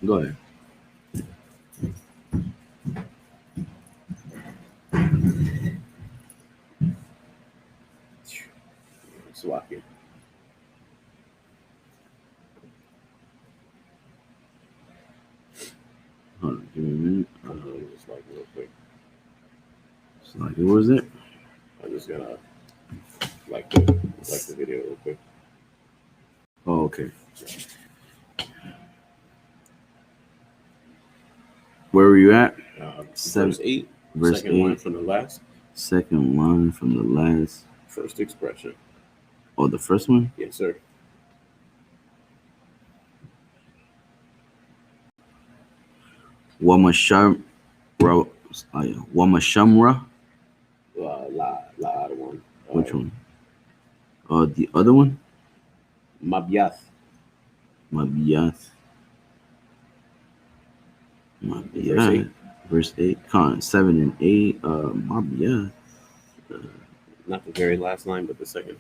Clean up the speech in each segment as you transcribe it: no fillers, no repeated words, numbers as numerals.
Go ahead. Swap it. Hold on, give me a minute. Just like real quick. It's like, what was it? I'm just gonna like the video real quick. Oh, okay. Where were you at? Verse 8. Verse Second line 8. from the last. Second line from the last. First expression. Oh, the first one? Yes, sir. Wamashamra. Wamashamra. La other one. Which one? The other one? Mabiath. Mabiath. Verse 8. Verse 8. 7 and 8. Mabiath. Not the very last line, but the second.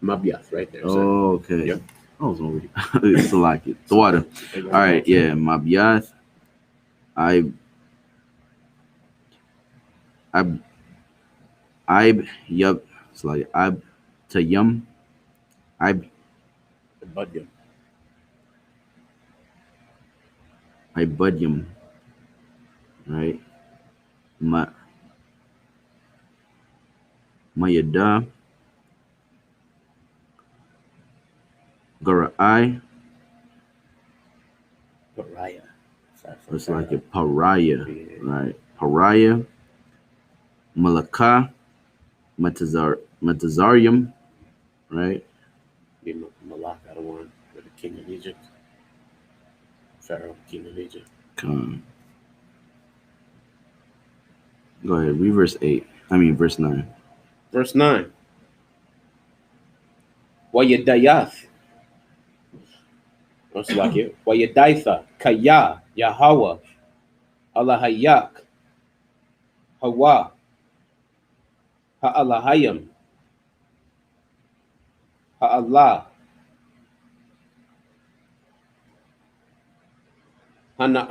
Mabiath, right there. Oh, okay. Yep. I was already. It's like it. The water. All right. Yeah. Mabiath. Yup. It's like Tayyum. Budyum. Budyum. Right. Mayada. Gara'ai. Pariah. It's like a pariah. Right. Pariah. Malaka. Matazarium. Right. Malak out of one with the king of Egypt. Pharaoh, king of Egypt. Go ahead. Read verse 8. Verse 9. Verse 9. Wayadayath. That's like it. Wayadaitha. Kaya. Yahweh. Allahayak. Hawa. Ha'alahayim. Ha'allah. Hana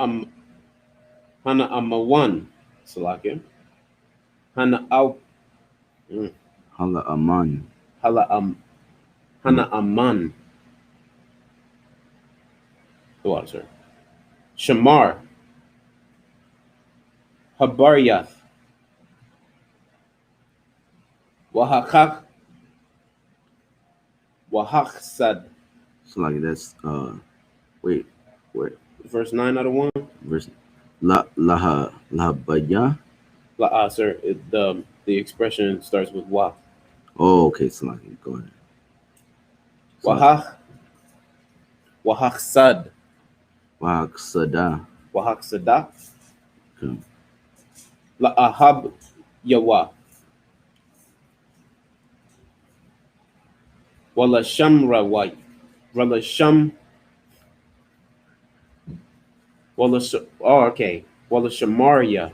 Amawan. Salakia. Hana Hala Aman. Hana Aman. The water, sir. Shamar. Habaryath. Wahachsad. So like that's wait. Verse 9 out of 1. Verse Laha Baya. Sir, the expression starts with wa. Oh, okay. So like, go ahead. Wahachsad. Wahachsada. Wahachsada. Okay. La'ahab yawa. Wala shamra wa. Wala sham. Okay. Wala shamaria.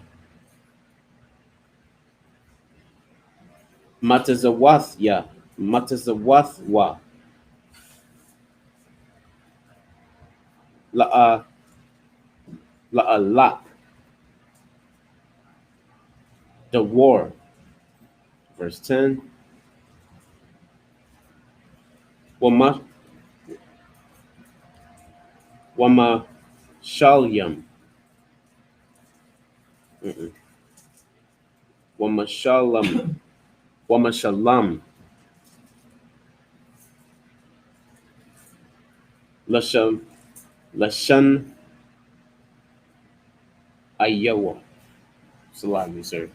Matazawathya. Matazawathwa. La'alak. The war. Verse 10. Wama shalyam. Wama shalam. Lashan ayawa. Salami, sir.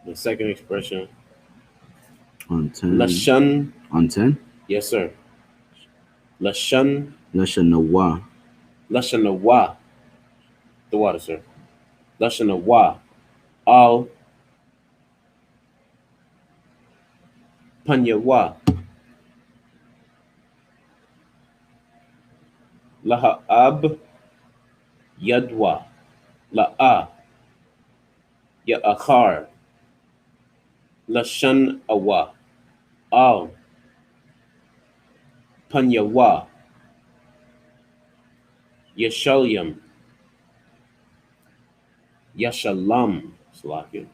The second expression. On 10. Lashan. On 10? Yes, sir. Lashanawa. The water, sir. Lashanawa. Al Panyawa. Laha'ab Yadwa. La'a Ya'akhar. Lashan Awa. Al Panyawa. Yeshalim, Yeshalam, Salakia,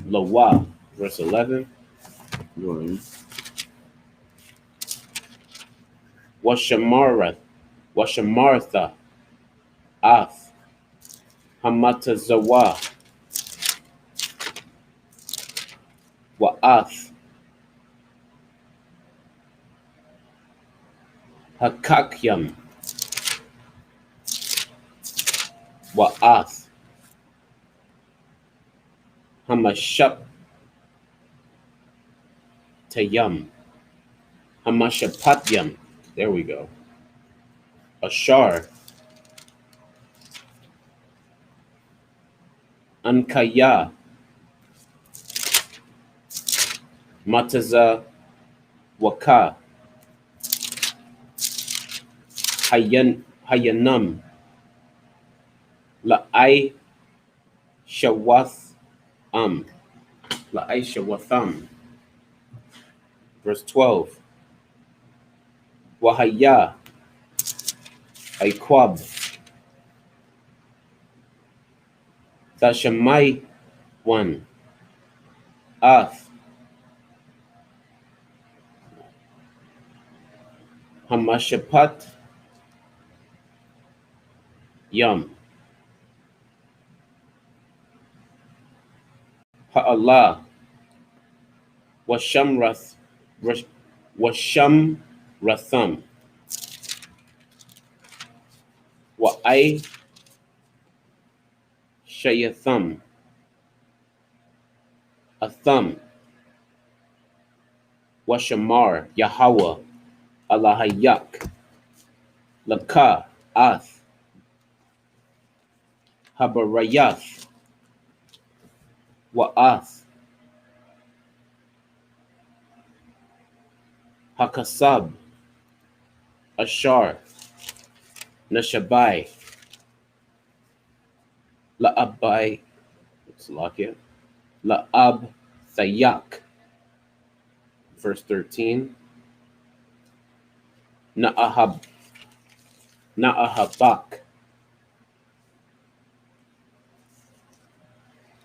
Lawa, verse 11, Go ahead. Washamarath, Washamartha, Ath, Hamatazawa, Wa'ath, Hakakyam, Wa'ath, Hamashap Tayam, Hamashapatyam. There we go. Ashar, Ankaya, Mataza Waka, Hayanam, La'ai Shawath La'ai Shawatham. Verse 12. Wahaya Aikwab, Tashamai one, Ath, Hamashapat Yam, Ha'Allah, Washamrath, Washamratham, Wa'ai Shayatham, Atham, Washamar, Yahweh, Allahayak, Laka, Ath, Habarayath, Wa'ath, Hakasab, Ashar, Nashabai, La'abai, Salakia, La'ab Thayak, verse 13, Na'ahabak,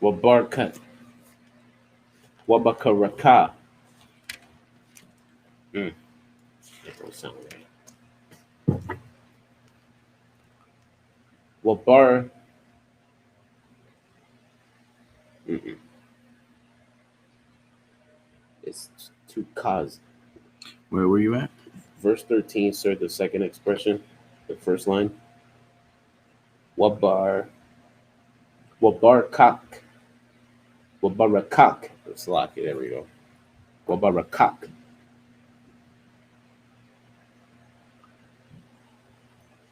Wabarkat, Wabakaraka. That don't sound right. Wabar. It's two cause. Where were you at? Verse 13, sir, the second expression, the first line. Wabarakak. Wabarakak. Salakia, there we go. Wabarakak.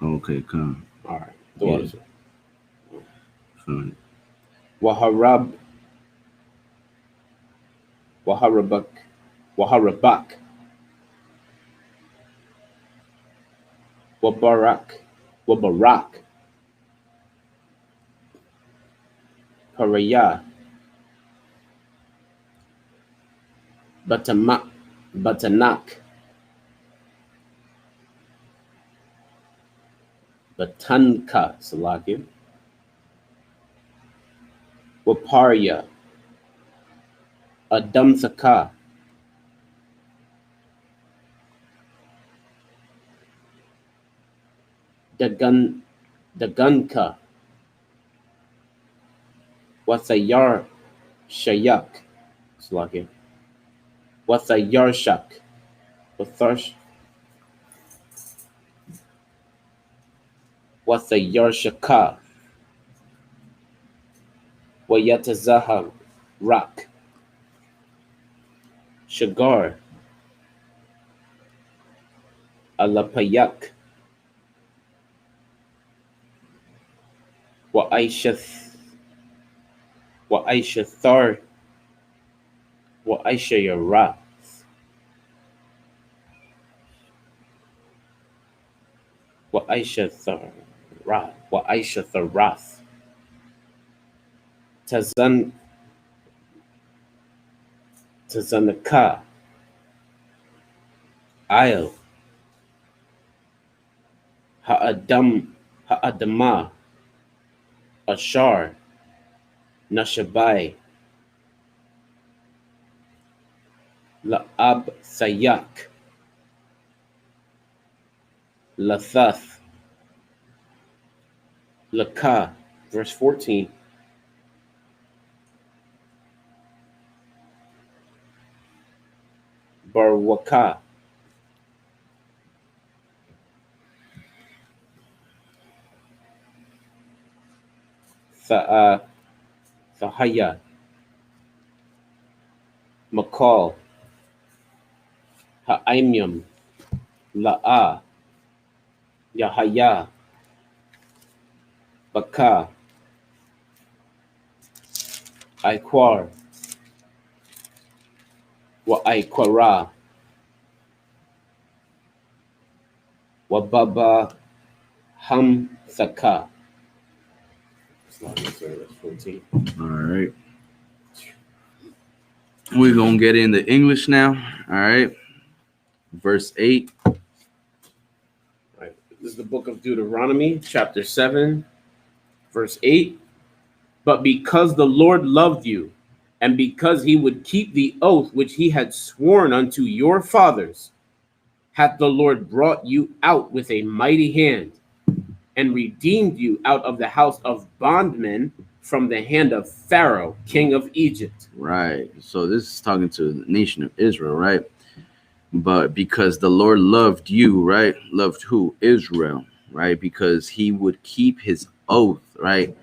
Okay, come. All right. The water, sir. Fine. Waharabak. Wabarak. Paraya. Batanak. Batanka, Salakia. Waparya. Adamthaka. Daganka. Wathayar Shayak. Salakia. Wathayarshak. Wathayarshaka. Wayatazahar Rak. Shagar. Alapayak. Wa'aishathar. Wa'aishayara. Wa'aishatharath. Tazanaka. Ayel. Ha'adam Ha'adama, Ashar, Nashabai, La'ab Sayak, Lathath, Lakah, verse 14. Barwakah, Thahaya, Makal, Ha'imyam, La'ah, Yahaya, Bakah, Aikwar, Wa Wababa Hamthaka. All right. We're going to get into English now. All right. Verse 8. Right. This is the book of Deuteronomy, chapter 7, verse 8. But because the Lord loved you, and because he would keep the oath which he had sworn unto your fathers, hath the Lord brought you out with a mighty hand, and redeemed you out of the house of bondmen from the hand of Pharaoh, king of Egypt. Right. So this is talking to the nation of Israel, right? But because the Lord loved you, right? Loved who? Israel, right? Because he would keep his oath, right?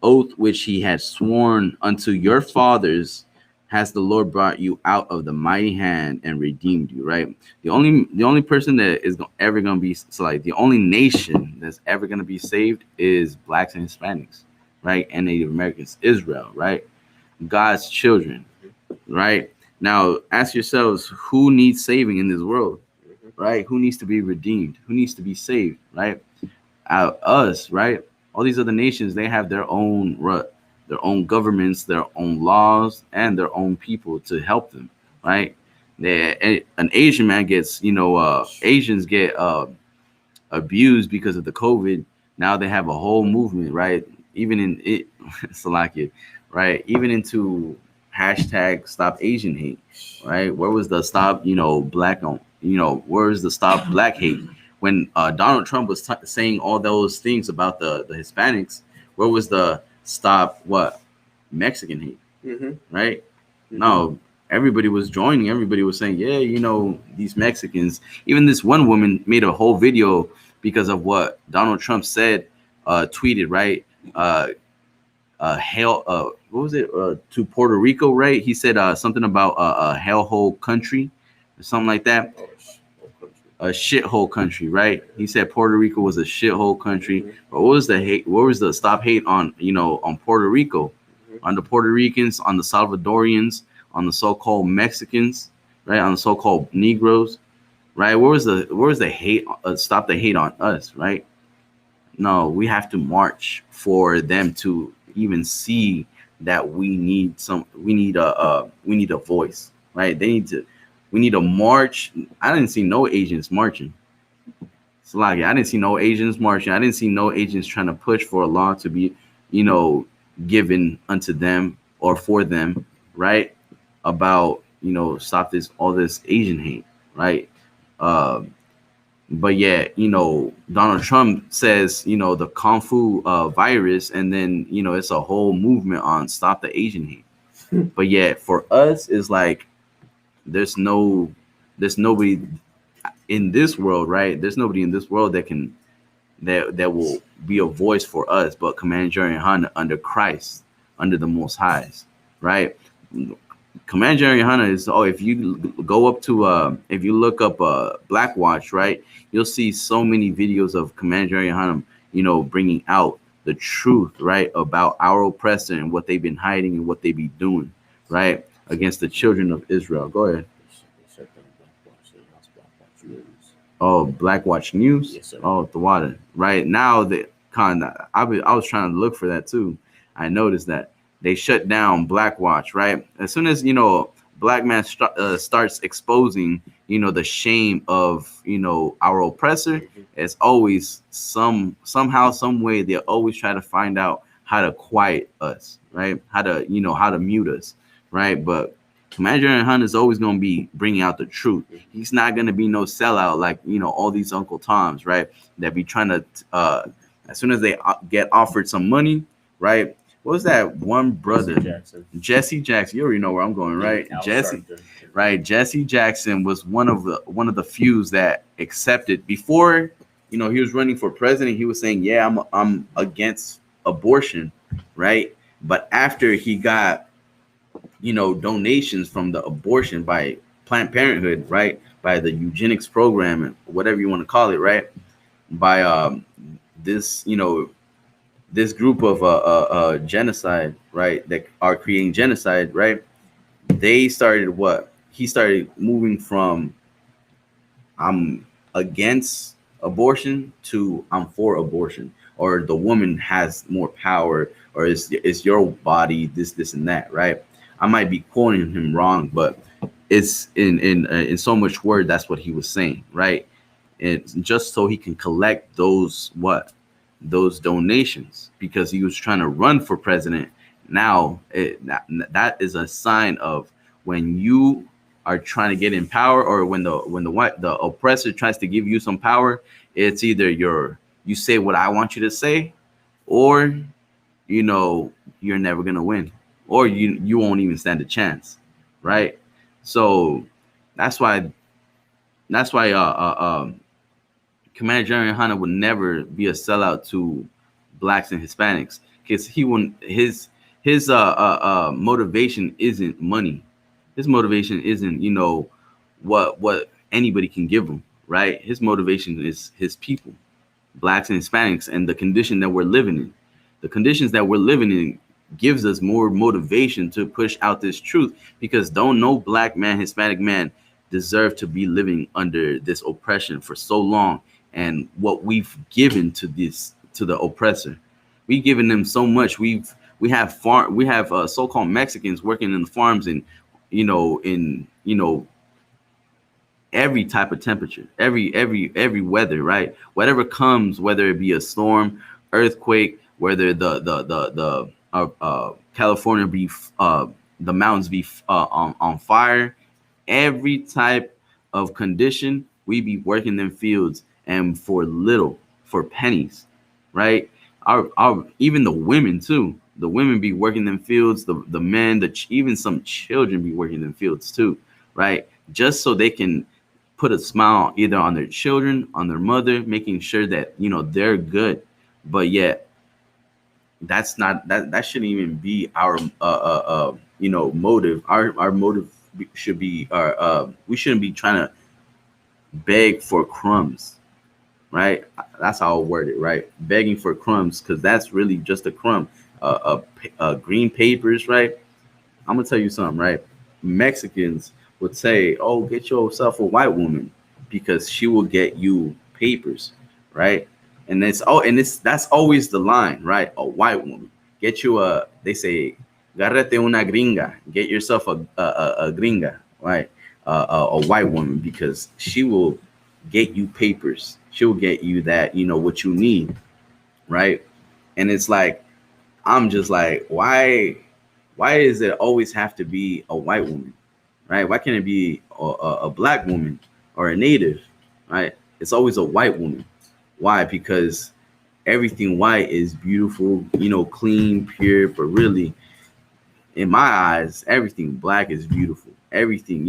Oath which he had sworn unto your fathers, has the Lord brought you out of the mighty hand and redeemed you, right? The only person that is ever going to be, so like the only nation that's ever going to be saved is blacks and Hispanics, right? And Native Americans, Israel, right? God's children, right? Now ask yourselves, who needs saving in this world, right? Who needs to be redeemed? Who needs to be saved, right? Us, right? All these other nations, they have their own governments, their own laws, and their own people to help them, right? An Asian man gets, Asians get abused because of the COVID. Now they have a whole movement, right? Even in it, Salakia, right? Even into hashtag Stop Asian Hate, right? Where was the stop, black on, where was the stop black hate? When Donald Trump was saying all those things about the Hispanics, where was the stop what Mexican hate, right? No, everybody was joining. Everybody was saying, yeah, these Mexicans. Even this one woman made a whole video because of what Donald Trump said, tweeted, right? Hell, what was it? To Puerto Rico, right? He said something about a hellhole country or something like that. A shithole country, right? He said Puerto Rico was a shithole country. But what was the hate? What was the stop hate on, on Puerto Rico, on the Puerto Ricans, on the Salvadorians, on the so-called Mexicans, right? On the so-called Negroes, right? Where was the hate? Stop the hate on us, right? No, we have to march for them to even see that we need a voice, right? We need a march. I didn't see no Asians marching. Salaki, I didn't see no Asians marching. I didn't see no Asians trying to push for a law to be, given unto them or for them, right? About, stop all this Asian hate, right? But yeah, Donald Trump says, the Kung Fu virus, and then, it's a whole movement on stop the Asian hate. But yeah, for us, it's like, there's nobody in this world, right? There's nobody in this world that will be a voice for us, but Commander Jerry Hunter under Christ, under the Most Highs, right? Commander Jerry Hunter is, if you go up to if you look up Black Watch, right, you'll see so many videos of Commander Jerry Hunter, bringing out the truth, right, about our oppressor and what they've been hiding and what they be doing, right, against the children of Israel. Go ahead. Oh, Black Watch News. Yes, sir. Oh, the water. Right now, I was trying to look for that too. I noticed that they shut down Black Watch. Right, as soon as black man starts exposing, the shame of, our oppressor, it's always somehow, some way, they always try to find out how to quiet us, right? How to mute us, right? But Commander and Hunt is always going to be bringing out the truth. He's not going to be no sellout like, all these Uncle Toms, right? That be trying to, as soon as they get offered some money, right? What was that one brother? Jesse Jackson. You already know where I'm going, right? Jesse, right? Jesse Jackson was one of the few that accepted before. He was running for president. He was saying, "Yeah, I'm against abortion," right? But after he got, donations from the abortion by Planned Parenthood, right? By the eugenics program and whatever you want to call it, right? By this, this group of genocide, right? That are creating genocide, right? They started what? He started moving from I'm against abortion to I'm for abortion, or the woman has more power, or is your body this and that, right? I might be quoting him wrong, but it's in so much word. That's what he was saying, right? And just so he can collect those donations, because he was trying to run for president. Now that is a sign of when you are trying to get in power, or when the oppressor tries to give you some power. It's either you say what I want you to say, or you're never gonna win, or you won't even stand a chance, right? So that's why Commander General Hunter would never be a sellout to blacks and Hispanics, because he wouldn't his motivation isn't money. His motivation isn't what anybody can give him, right? His motivation is his people, blacks and Hispanics, and the condition that we're living in. The conditions that we're living in gives us more motivation to push out this truth, because don't no black man, Hispanic man deserve to be living under this oppression for so long. And what we've given to the oppressor, we've given them so much. We have so-called Mexicans working in the farms, and in every type of temperature, every weather, right? Whatever comes, whether it be a storm, earthquake, whether the California be the mountains be on fire, every type of condition, we be working them fields, and for pennies, right? Our even the women too. The women be working them fields. The men, even some children be working them fields too, right? Just so they can put a smile either on their children, on their mother, making sure that they're good. But yet, that shouldn't even be our motive. Our motive should be we shouldn't be trying to beg for crumbs, right? That's how I'll word it, right? Begging for crumbs, because that's really just a crumb. Green papers, right? I'm gonna tell you something, right? Mexicans would say, "Oh, get yourself a white woman, because she will get you papers," right? And that's always the line, right? A white woman, get you a. They say, "Gárrate una gringa," get yourself a gringa, right? A white woman, because she will get you papers. She'll get you that what you need, right? And it's like, I'm just like, why does it always have to be a white woman, right? Why can't it be a black woman or a native, right? It's always a white woman. Why? Because everything white is beautiful, clean, pure. But really, in my eyes, everything black is beautiful. Everything,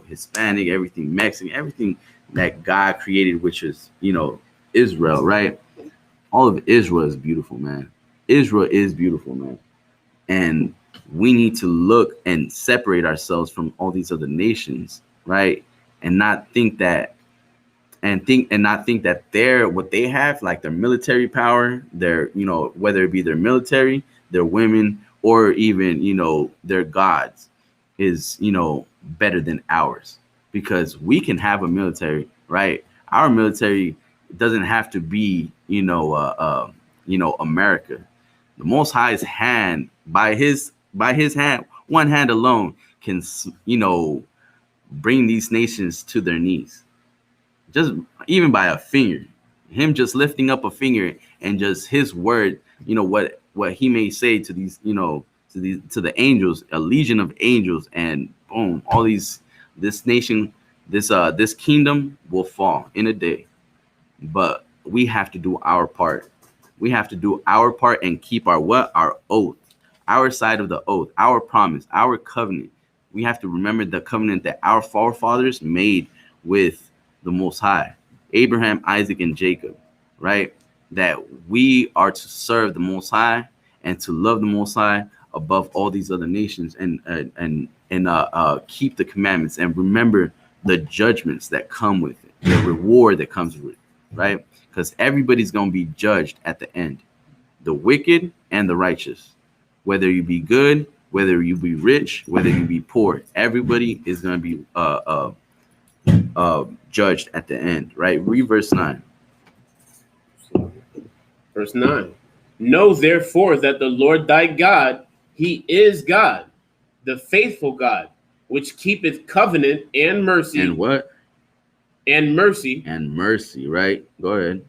Hispanic, everything Mexican, everything that God created, which is, Israel, right? All of Israel is beautiful, man. Israel is beautiful, man. And we need to look and separate ourselves from all these other nations, right? And not think that they're what they have, like their military power, their whether it be their military, their women, or even their gods, is better than ours, because we can have a military, right? Our military doesn't have to be America. The Most High's hand, by his hand, one hand alone, can, bring these nations to their knees. Just even by a finger, him just lifting up a finger and just his word, what he may say to these, to the angels, a legion of angels, and boom, all these, this nation, this kingdom will fall in a day. But we have to do our part. We have to do our part and keep our oath, our side of the oath, our promise, our covenant. We have to remember the covenant that our forefathers made with the Most High, Abraham, Isaac, and Jacob, right? That we are to serve the Most High and to love the Most High above all these other nations, and keep the commandments and remember the judgments that come with it, the reward that comes with it, right? Because everybody's going to be judged at the end, the wicked and the righteous, whether you be good, whether you be rich, whether you be poor, everybody is going to be judged at the end, right? Read verse 9. Verse 9. Know therefore that the Lord thy God, he is God, the faithful God, which keepeth covenant and mercy. And what? And mercy. And mercy, right? Go ahead.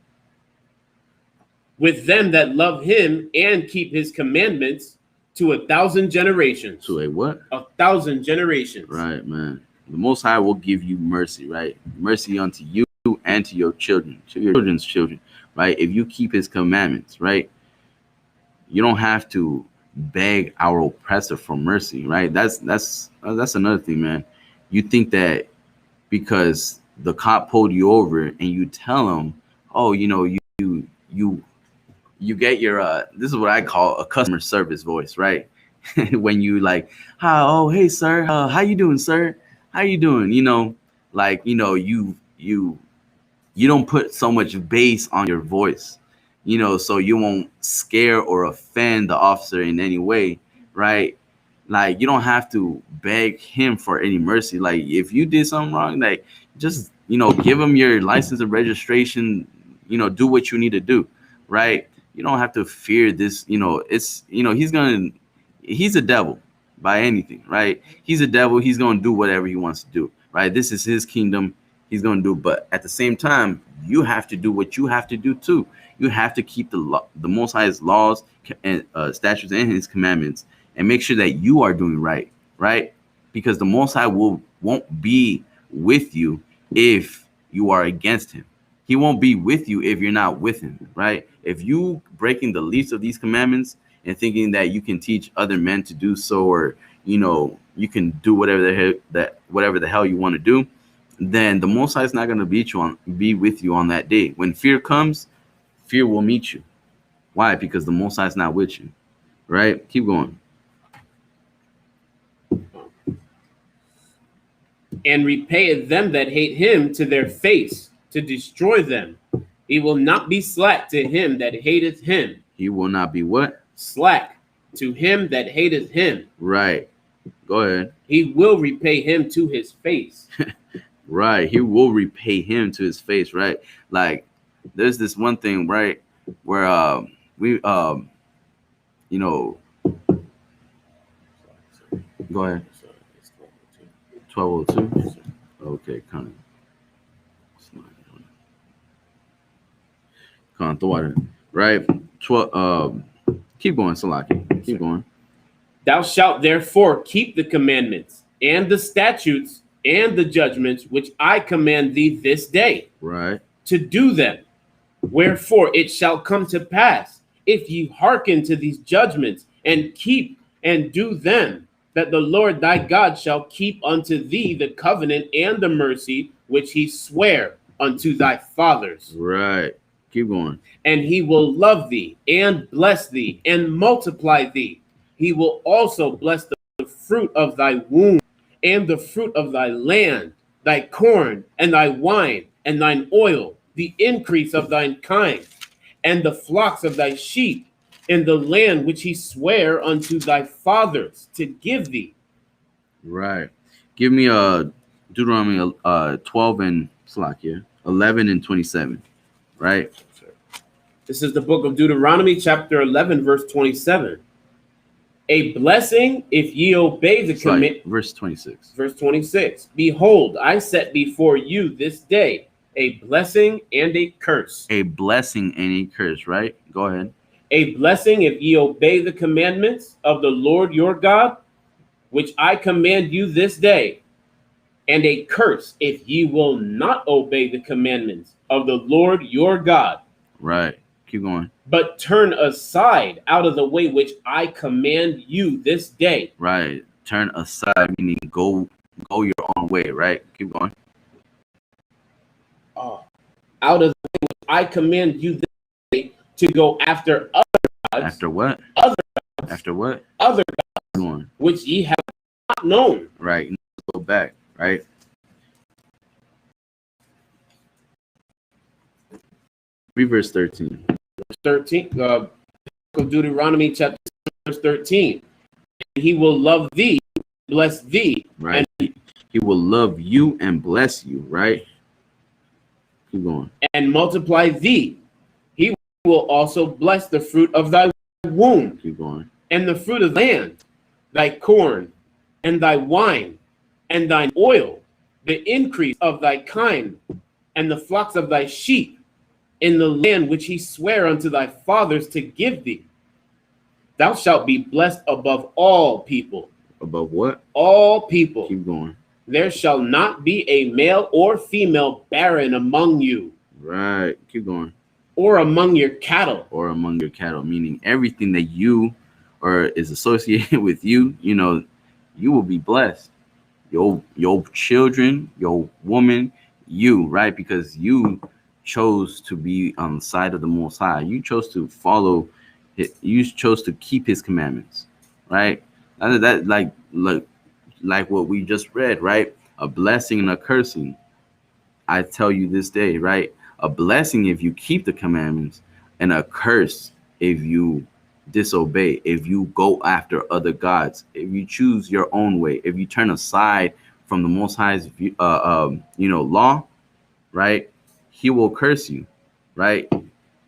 With them that love him and keep his commandments to 1,000 generations. To a what? 1,000 generations. Right, man. The Most High will give you mercy, right? Mercy unto you and to your children, to your children's children, right? If you keep his commandments, right? You don't have to beg our oppressor for mercy, right? That's another thing, man. You think that because the cop pulled you over and you tell him, oh, you get your this is what I call a customer service voice, right? When you like, oh, hey sir, how you doing, sir? How you doing? You don't put so much bass on your voice, so you won't scare or offend the officer in any way, right? Like, you don't have to beg him for any mercy. Like, if you did something wrong, like, just, give him your license and registration, do what you need to do, right? You don't have to fear this, it's, he's a devil by anything, right? He's a devil. He's going to do whatever he wants to do, right? This is his kingdom. He's going to do, but at the same time, you have to do what you have to do too. You have to keep the Most High's laws and statutes and his commandments, and make sure that you are doing right, right? Because the Most High won't be with you if you are against him. He won't be with you if you're not with him, right? If you breaking the least of these commandments and thinking that you can teach other men to do so, or you can do whatever the hell you want to do, then the Most High is not going to be with you on that day. When fear comes, fear will meet you. Why? Because the Most High is not with you, right? Keep going. And repayeth them that hate him to their face, to destroy them. He will not be slack to him that hateth him. He will not be what? Slack to him that hateth him. Right. Go ahead. He will repay him to his face. Right. He will repay him to his face, right? Like, there's this one thing, right, where we go ahead. 12:02. Okay, kind of. Come on, throw it in. Right. 12. Keep going, Salaki. Keep going. Thou shalt therefore keep the commandments and the statutes and the judgments which I command thee this day. Right. To do them. Wherefore it shall come to pass, if ye hearken to these judgments and keep and do them, that the Lord thy God shall keep unto thee the covenant and the mercy which he sware unto thy fathers. Right. Keep going. And he will love thee and bless thee and multiply thee. He will also bless the fruit of thy womb and the fruit of thy land, thy corn and thy wine and thine oil, the increase of thine kind, and the flocks of thy sheep, in the land which he sware unto thy fathers to give thee. Right. Give me Deuteronomy 12 and Slakia, 11 and 27. Right. This is the book of Deuteronomy, chapter 11, verse 27. A blessing if ye obey the command. Verse 26. Verse 26. Behold, I set before you this day a blessing and a curse. A blessing and a curse, right? Go ahead. A blessing if ye obey the commandments of the Lord your God, which I command you this day, and a curse if ye will not obey the commandments of the Lord your God. Right. Keep going. But turn aside out of the way which I command you this day. Right. Turn aside, meaning go your own way, right? Keep going. Out of the way which I command you this day to go after other gods. After what? Other gods. After what? Other gods, which ye have not known. Right. Go back, right? Read verse 13. Verse 13, of Deuteronomy chapter 13. And he will love thee, bless thee. Right. And he will love you and bless you, right? Keep going. And multiply thee. He will also bless the fruit of thy womb. Keep going. And the fruit of land, thy corn, and thy wine, and thine oil, the increase of thy kind, and the flocks of thy sheep, in the land which he sware unto thy fathers to give thee. Thou shalt be blessed above all people. Above what? All people. Keep going. There shall not be a male or female barren among you. Right. Keep going. Or among your cattle. Or among your cattle, meaning everything that you or is associated with you, you know, you will be blessed. Your children, your woman, you, right? Because you chose to be on the side of the Most High. You chose to follow it. You chose to keep his commandments, right? That like what we just read, right? A blessing and a cursing. I tell you this day, right? A blessing if you keep the commandments, and a curse if you disobey, if you go after other gods, if you choose your own way, if you turn aside from the Most High's law, right? He will curse you, right?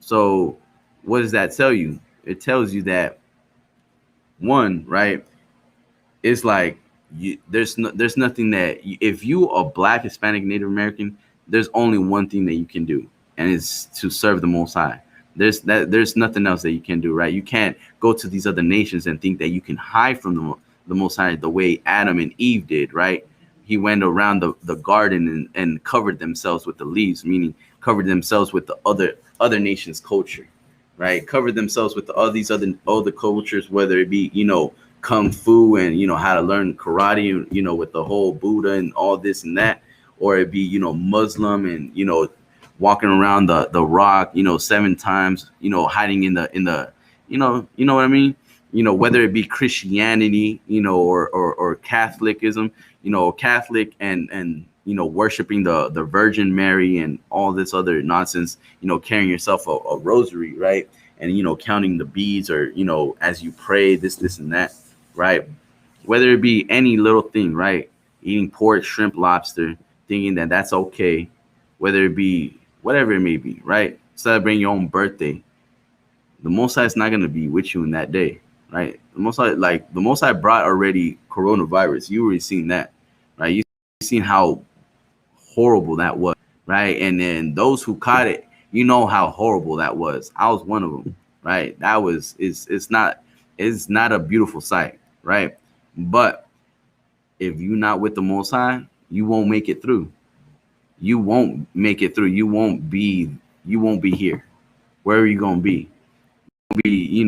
So what does that tell you? It tells you that one, right? It's like there's nothing that if you are Black, Hispanic, Native American, there's only one thing that you can do, and it's to serve the Most High. There's nothing else that you can do, right? You can't go to these other nations and think that you can hide from the Most High the way Adam and Eve did, right? He went around the garden and covered themselves with the leaves, meaning covered themselves with the other nations' culture, right? Covered themselves with all these other cultures, whether it be, kung fu and, how to learn karate, with the whole Buddha and all this and that, or it be, Muslim and, walking around the rock, 7 times, hiding in the, you know what I mean? Whether it be Christianity, or Catholicism, Catholic and worshiping the Virgin Mary and all this other nonsense, carrying yourself a rosary, right? And, counting the beads or, as you pray, this and that, right? Whether it be any little thing, right? Eating pork, shrimp, lobster, thinking that that's okay, whether it be whatever it may be, right? Celebrating your own birthday. The Most High is not going to be with you in that day, right? The Most High brought already coronavirus. You already seen that, right? You seen how horrible that was, right? And then those who caught it, how horrible that was. I was one of them, right? That was it's not a beautiful sight, right? But if you're not with the Most High, you won't make it through. You won't make it through. You won't be here. Where are you gonna be? Be,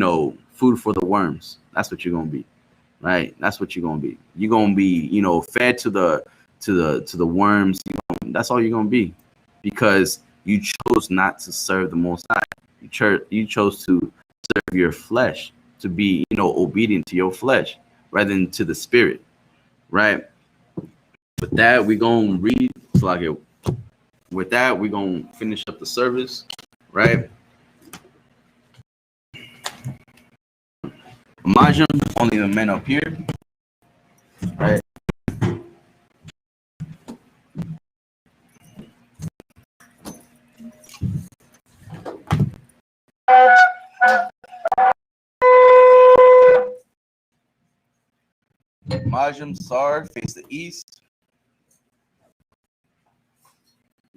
food for the worms. That's what you're gonna be, right? That's what you're gonna be. You're gonna be, fed to the worms. That's all you're gonna be, because you chose not to serve the Most High. You chose to serve your flesh, to be, obedient to your flesh rather than to the Spirit, right? With that, we're gonna read. With that, we're gonna finish up the service, right? Imagine only the men up here, right? Majim Sar, face the east.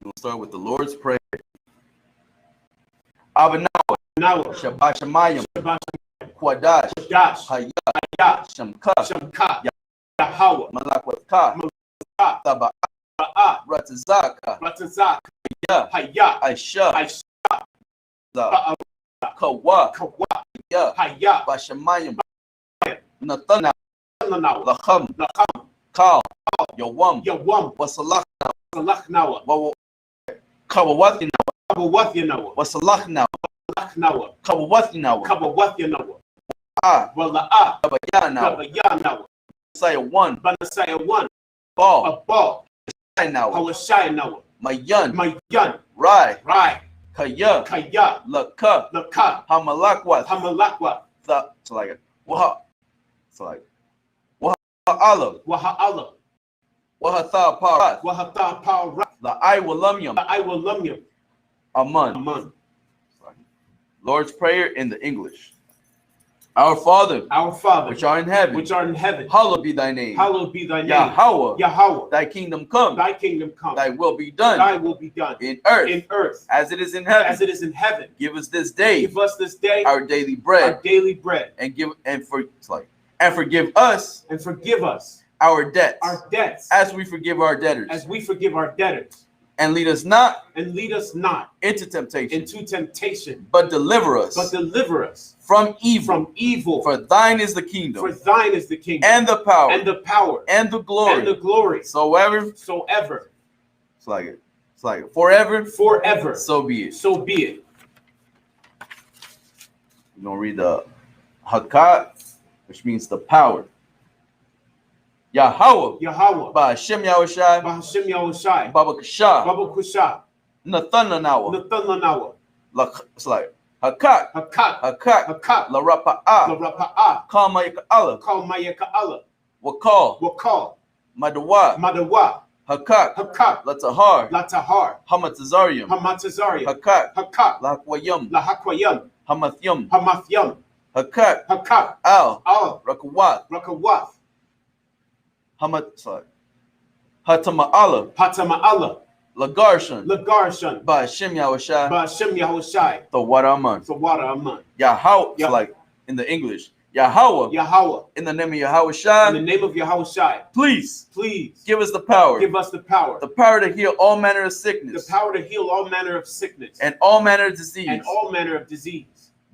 We'll start with the Lord's Prayer. Abanawa, Shabbat Shemayim, Kwadash, Hayah, Shamka, Yahweh, Malakwatka, Taba'a, Ratazaka, Hayah, Aisha, Kawa, Hayah, Bashamayim, Nathana, Lacham, Kal, Yawam, Wasalachnawa, Kawawathinawa, Wasalachnawa, Kawawathinawa, Wala'a, Tabayanawa, Messiah 1, Ball, Hawashaynawa, Mayan, Rai, Kaya, Laka, Hamalakwath, it's like Waha, it's like Waha Waha'ala, Wahatha Parat, Wahatha Parat, the I will lum yum, Aman. Lord's Prayer in the English. Our Father, which art in heaven, hallowed be thy name. Yahweh, thy kingdom come, thy will be done, in earth, as it is in heaven. Give us this day our daily bread, and forgive us our debts, as we forgive our debtors. And lead us not into temptation, but deliver us from evil. For thine is the kingdom, and the power, and the glory. Soever. It's like it. Forever. So be it. We're gonna read the Hakat, which means the power. Yahweh, Ba'ashem Yahushai, Baba Kusha, Nathanawa, it's like Hakat, La Rapa'a, Kalmayaka'ala, Wakal, Madawa, Hakat, Latahar, Hamatazarium, Hakat, Lahakwayam, Hamathyam, Hakat, Al, Rakawath, Hatama'ala, Lagarshan, Ba'ashem Yahushai, the Waraman. Yahweh, it's like in the English. Yahweh, in the name of Yahushai, please give us the power, the power to heal all manner of sickness, and all manner of disease,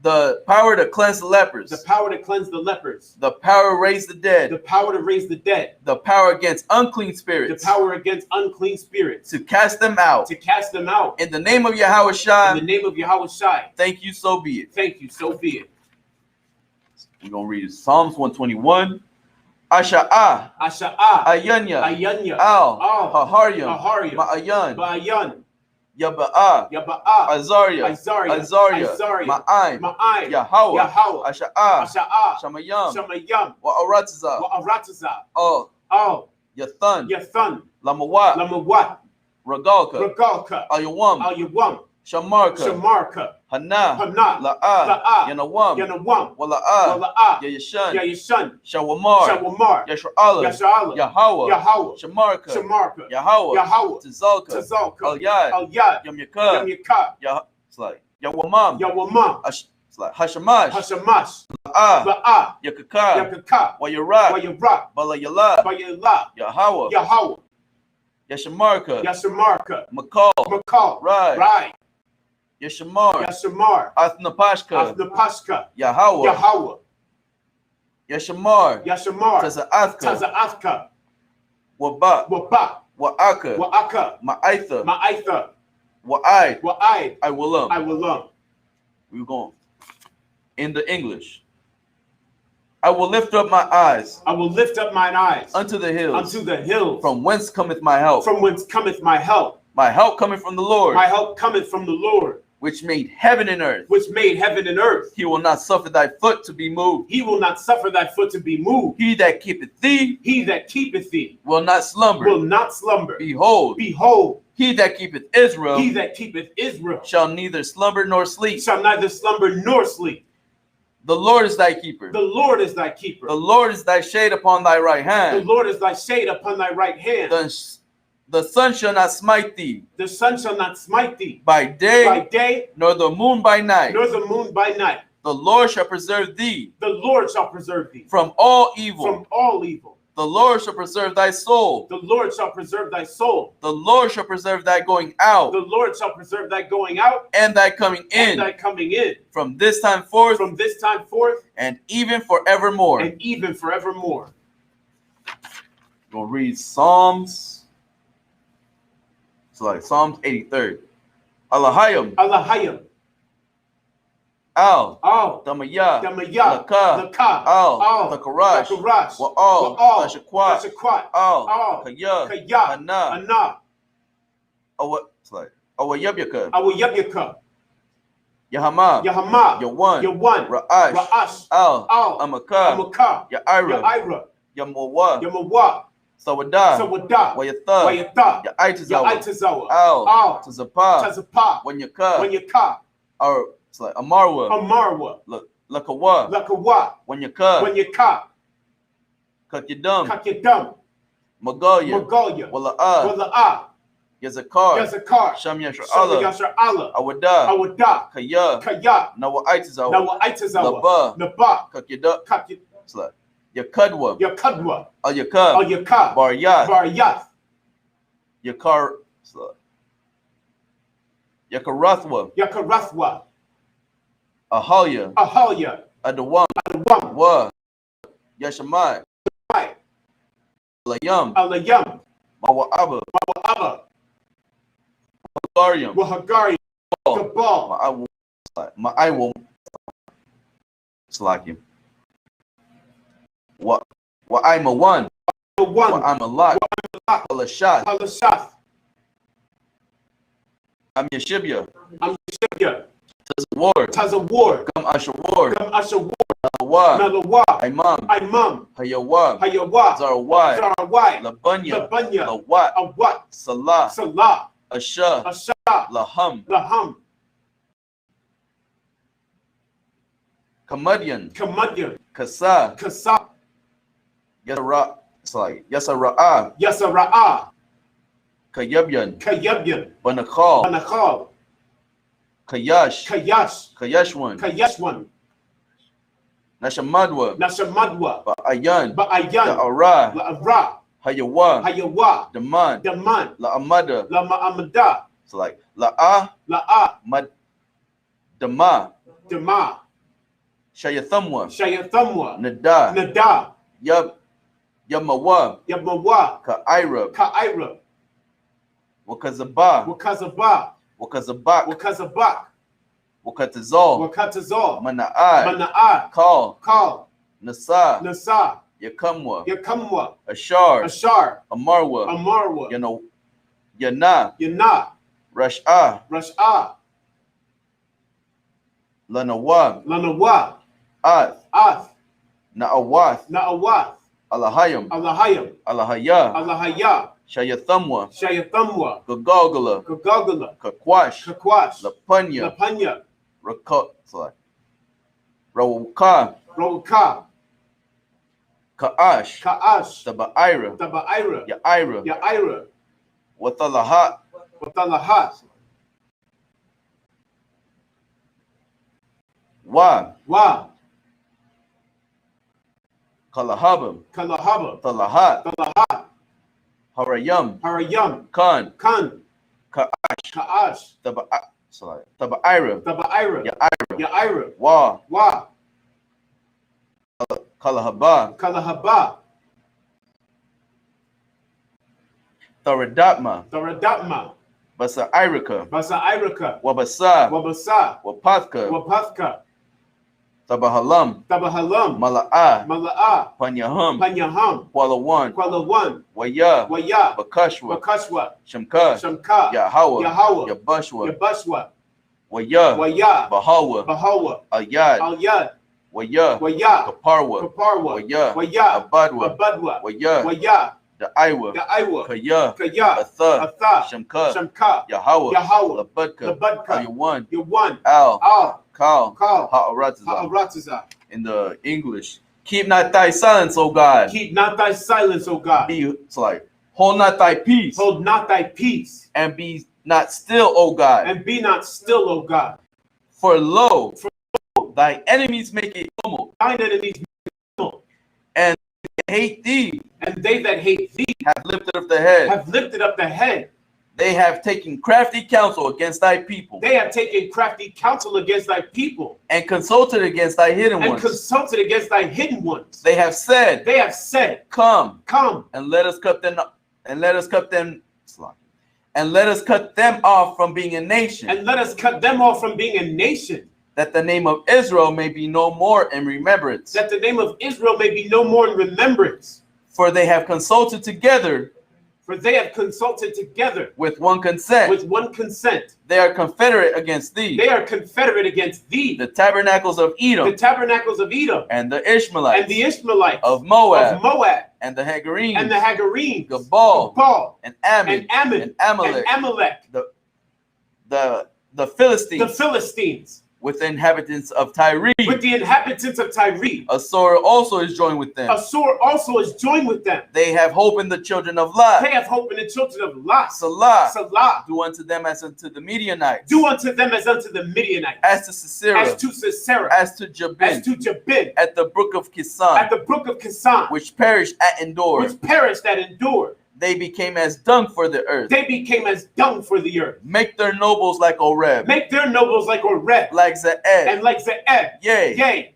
the power to cleanse the lepers, the power to raise the dead, the power against unclean spirits, to cast them out, in the name of Yahushai. Thank you, so be it. We're going to read Psalms 121. Asha'ah, Ayanya, Al, Haharyam, Ma'ayan, Yaba'ah, Azariah, Ma'aim, Yahweh, Asha'ah, Shamayam, Wa'aratazah, Oh, Yathan, Lamawat, Ragalka, Ayawam, Shamarka, Hana, La'a, Yanawam, Wala'a, Yayashan, Shawamar, Yashra'ala, Yahweh, Shamarka, Yahweh, Tazalka, Al-Yad, Yamyaka, it's like Yawamam, it's like Hashamash, La'a, Yakaka, Wayarak, Balayala, Yahweh, Yashamarka, Makal, Rai, Yashamar, Athnapashka, Yahweh, Yashamar, Taza'athka, Wa'aka, Ma'aitha, Wa'id, I will We're going in the English. I will lift up my eyes unto the hills, from whence cometh my help. My help cometh from the Lord, which made heaven and earth. He will not suffer thy foot to be moved. He that keepeth thee will not slumber. Behold, he that keepeth Israel shall neither slumber nor sleep. The Lord is thy keeper. The Lord is thy keeper. The Lord is thy shade upon thy right The hand. Lord is thy shade upon thy right hand. The sun shall not smite thee The sun shall not smite thee by by day, day, nor the moon by night. nor the moon by night. The Lord shall preserve thee The Lord shall preserve thee from all evil. from all evil. The Lord shall preserve thy soul. The Lord shall preserve thy soul. The Lord shall preserve thy going out The Lord shall preserve thy going out and thy coming and in thy coming in from this time forth from this time forth and even forevermore. and even forevermore. We'll read Psalms. So like Psalms 83rd. Alahayim. Alahayim. Al. Al. Damaya. Damaya. Laka. Laka. Al. Takarash. Takarash. Wa'al. Wa'al. Tashakwat. Tashakwat. Al. Al. Kaya. Kaya. Hana. Ana. It's like Awayabyaka. Awayabyaka. Yahama. Yahama. Yawan. Yawan. Ra'ash. Ra'ash. Al. Al. Amaka. Amaka. Ya'ira. Ya'ira. Yamawa. Yamawa. Sawada. Sawada. Wayatha. Wayatha. Ya'aitazawa. Ya'aitazawa. Al. Al. Tazapa. Tazapa. Wanyaka. Wanyaka. Or it's like Amarwa. Amarwa. Lakawa. Lakawa. Wanyaka. Wanyaka. Kakyadam. Kakyadam. Magalia. Magalia. Wala'a. Wala'a. Yazakar. Yazakar. Sham Yashar Shama Allah. Yashar Allah. Awada. Awada. Kaya. Kaya. Nawa'aitazawa. Nawaitazawa. Laba. Naba. Kakyada. Kakyad. It's like Yakadwa. Yakadwa. Ayaka. Ayaka. Baryath. Baryath. Yakar. It's like Yakarathwa. Yakarathwa. Ahalya. Ahalya. Adawam. Adawam. Wa. Yashamai. Alayam. Alayam. Mawa'aba. Mawa'aba. Wahagariam. Wahagari. Gabal. Ma'aiwam. Slakim. I'm a one. I'm a lot. Alashat. Alashath. I'm Yeshibya. I'm Yeshibya. Tazawar. Tazawar. Gam Ashawar. Gam Ashawar. Malawa. Malawa. Imam. Imam. Hayawa. Hayawa. Zarawai. Zarawai. Labanya. Labanya. Lawat. Awat. Salah. Salah. Asha. Asha. Laham. Laham. Kamadian. Kamadian. Kasa. Kasa. Yasara. It's like Yasara'a. Yasara'a. Kayabyan. Kayabyan. Banakal. Banakal. Kayash. Kayash. Kayashwan. Kayashwan. Nashamadwa. Nashamadwa. Ba'ayan. Ba'ayan. La'ara. La'ara. Hayawa. Hayawa. Daman. Daman. La'amada. Lama'amada. It's like La'a. La'a. Mad. Dama. Dama. Shayathamwa. Shayathamwa. Nada. Nada. Yab. Yamawa. Yamawa. Ka'ira. Ka'ira. Wakazaba. Wakazaba. Wakazabak. Wakazabak. Wakatazal. Wakatazal. Mana'ai. Mana'ai. Call. Call. Nasa. Nasa. Yakamwa. Yakamwa. Ashar. Ashar. Amarwa. Amarwa. Yana. Yana. Rash'a. Rash'a. Lanawa. Lanawa. Ath. Ath. Na'awath. Na'awath. Alahayim. Alahayim. Alahaya. Alahaya. Shayathamwa. Shayathamwa. Gagagala. Gagagala. Kakwash. Kakwash. Lapanya. Lapanya. Rawka. Roka. Ka'ash. Ka'ash. Taba'ira. Taba'ira. Ya'ira. Ya'ira. Watalahat. Watalahat. Wa. Wa. Kalahabam. Kalahaba. Talahat. Talahat. Harayam. Harayam. Khan. Khan. Ka'ash. Ka'ash. Taba'ira. Taba'ira. Ya'ira. Ya'ira. Wa. Wa. Kalahaba. Kalahaba. Taradatma. Taradatma. Basa'irika. Basa'irika. Wabasa. Wabasa. Wapathka. Wapathka. Tabahalam. Tabahalam. Mala'a. Mala'a. Panyaham. Panyaham. Kualawan. Kualawan. Waya. Waya. Bakashwa. Bakashwa. Shamka. Shamka. Yahawa. Yahawa. Yabashwa. Yabashwa. Waya. Waya. Bahawa. Bahawa. Ayad. Al-Yad. Waya. Waya. Kaparwa. Kaparwa. Waya. Waya. Abadwa. Abadwa. Waya. Waya. the Iwa, the Iwa, Kaya, Kaya, Atha, Atha, Shamka, Shamka, Yahweh, Yahweh, Labudka, Labudka, Yawan, Yawan, Al, Al, Kal, Kal, Ha'aratazah. Ha'aratazah. In the English, keep not thy silence, O God. Keep not thy silence, O God. It's like, hold not thy peace. Hold not thy peace. And be not still, O God. And be not still, O God. For lo, thy enemies make a tumult. Thine enemies make a tumult. And they hate thee. And they that hate thee have lifted up the head. Have lifted up the head. They have taken crafty counsel against thy people. They have taken crafty counsel against thy people. And consulted against thy hidden ones. And consulted against thy hidden ones. They have said. They have said. Come. Come. And let us cut them. And let us cut them. And let us cut them off from being a nation. And let us cut them off from being a nation. That the name of Israel may be no more in remembrance. That the name of Israel may be no more in remembrance. For they have consulted together. For they have consulted together. With one consent. With one consent. They are confederate against thee. They are confederate against thee. The tabernacles of Edom. The tabernacles of Edom. And the Ishmaelites. And the Ishmaelites. Of Moab. Of Moab. And the Hagarenes. And the Hagarenes. Gabal. Gabal. And Ammon. And Ammon. And Amalek. And Amalek. The Philistines. The Philistines. With the inhabitants of Tyre. With the inhabitants of Tyre. Assur also is joined with them. Assur also is joined with them. They have hope in the children of Lot. They have hope in the children of Lot. Salah. Salah. Do unto them as unto the Midianites. Do unto them as unto the Midianites. As to Sisera. As to Sisera. As to Jabin. As to Jabin. At the brook of Kisan. At the brook of Kisan. Which perished at Endor. Which perished at Endor. They became as dung for the earth. They became as dung for the earth. Make their nobles like Oreb. Make their nobles like Oreb. Like Zeeb. And like Zeeb. Yea. Yea.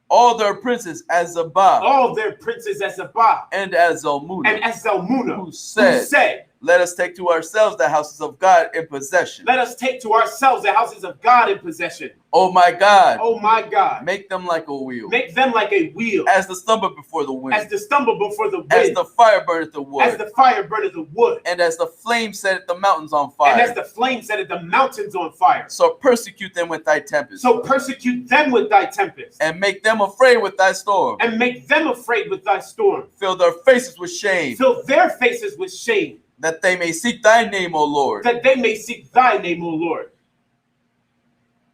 All their princes as Zabah. All their princes as Zabah. And as Zalmunna. And as Zalmunna. Who said, let us take to ourselves the houses of God in possession. Let us take to ourselves the houses of God in possession. Oh my God. Oh my God. Make them like a wheel. Make them like a wheel. As the stumble before the wind. As the stumble before the wind. As the fire burneth the wood. As the fire burneth the wood. And as the flame setteth the mountains on fire. And as the flame setteth the mountains on fire. So persecute them with thy tempest. So persecute them with thy tempest. And make them afraid with thy storm. And make them afraid with thy storm. Fill their faces with shame. Fill their faces with shame. That they may seek thy name, O Lord. That they may seek thy name, O Lord.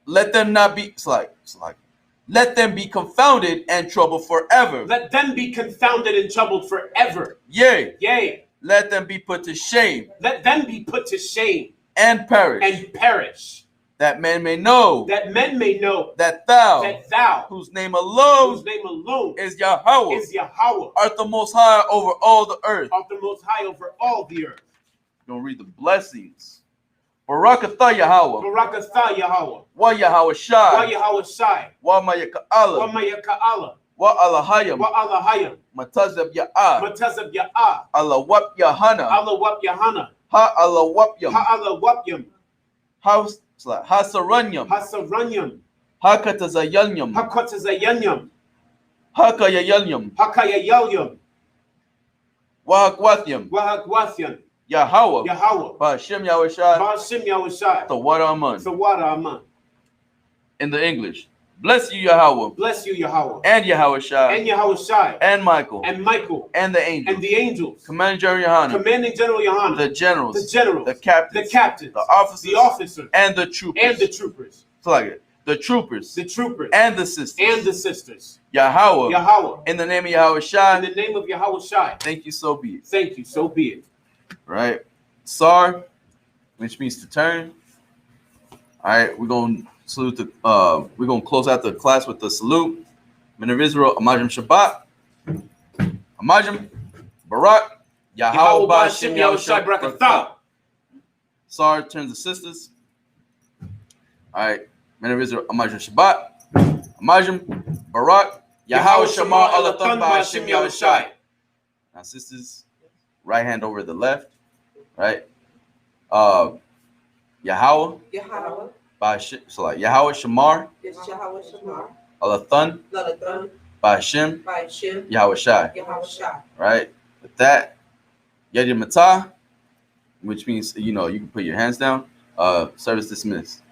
Let them not be, let them be confounded and troubled forever. Let them be confounded and troubled forever. Yea. Yea. Let them be put to shame. Let them be put to shame. And perish. And perish. That men may know. That men may know. That thou. That thou. Whose name alone. Whose name alone. Is Yahweh. Is Yahweh. Art the most high over all the earth. Art the most high over all the earth. You're going to read the blessings. Barakatha Yahweh. Barakatha Yahweh. Wa Yahweh Shai. Wa Yahweh Shai. Wa Mayaka'ala. Wa Mayaka'ala. Wa Alahayam. Wa Alahayam. Matazab Ya'ah. Matazab Ya'ah. Allah Wap Yahana. Allah Wap Yahana. Ha Allah Wapyam. Ha Allah Wapyam. Ha Saranyam. Ha Saranyam. Ha Katazayanyam. Ha Katazayanyam. Ha Kayayanyam. Ha Kayayalyam. Wa Hakwatyam. Wa Hakwathyan. Yahweh. Yahweh. Ba'ashem Yahweh Shai. Ba'ashem Yahweh Shai. Tawara Aman. Tawara Aman. In the English. Bless you, Yahweh. Bless you, Yahweh. And Yahweh Shai. And Yahweh Shai. And Michael. And Michael. And the angels. And the angels. Commanding General Yohanan. Commanding General Yohanan. The generals. The generals. The captains. The captains. The officers. The officers. And the troopers. And the troopers. It's like it. The troopers. The troopers. And the sisters. And the sisters. Yahweh. Yahweh. In the name of Yahweh Shai. In the name of Yahweh Shai. Thank you, so be it. Thank you, so be it. Right. Sar, which means to turn. All right, we're gonna salute the we're gonna close out the class with the salute. Men of Israel, Amajim Shabbat. Amajim Barak. Yahweh Ba'ashem Yahweh Shai Barakatah. Sar turns to sisters. All right, men of Israel, Amajim Shabbat. Amajim Barak. Yahweh Shamar Alathan Ba'ashem Yahweh Shai. Now, sisters, right hand over the left. Right, Yahweh, so like Yahweh Shamar, Alathan, Ba'ashem, Yahweh Shai. Right, with that, Yadi Matah, which means you can put your hands down. Service dismissed.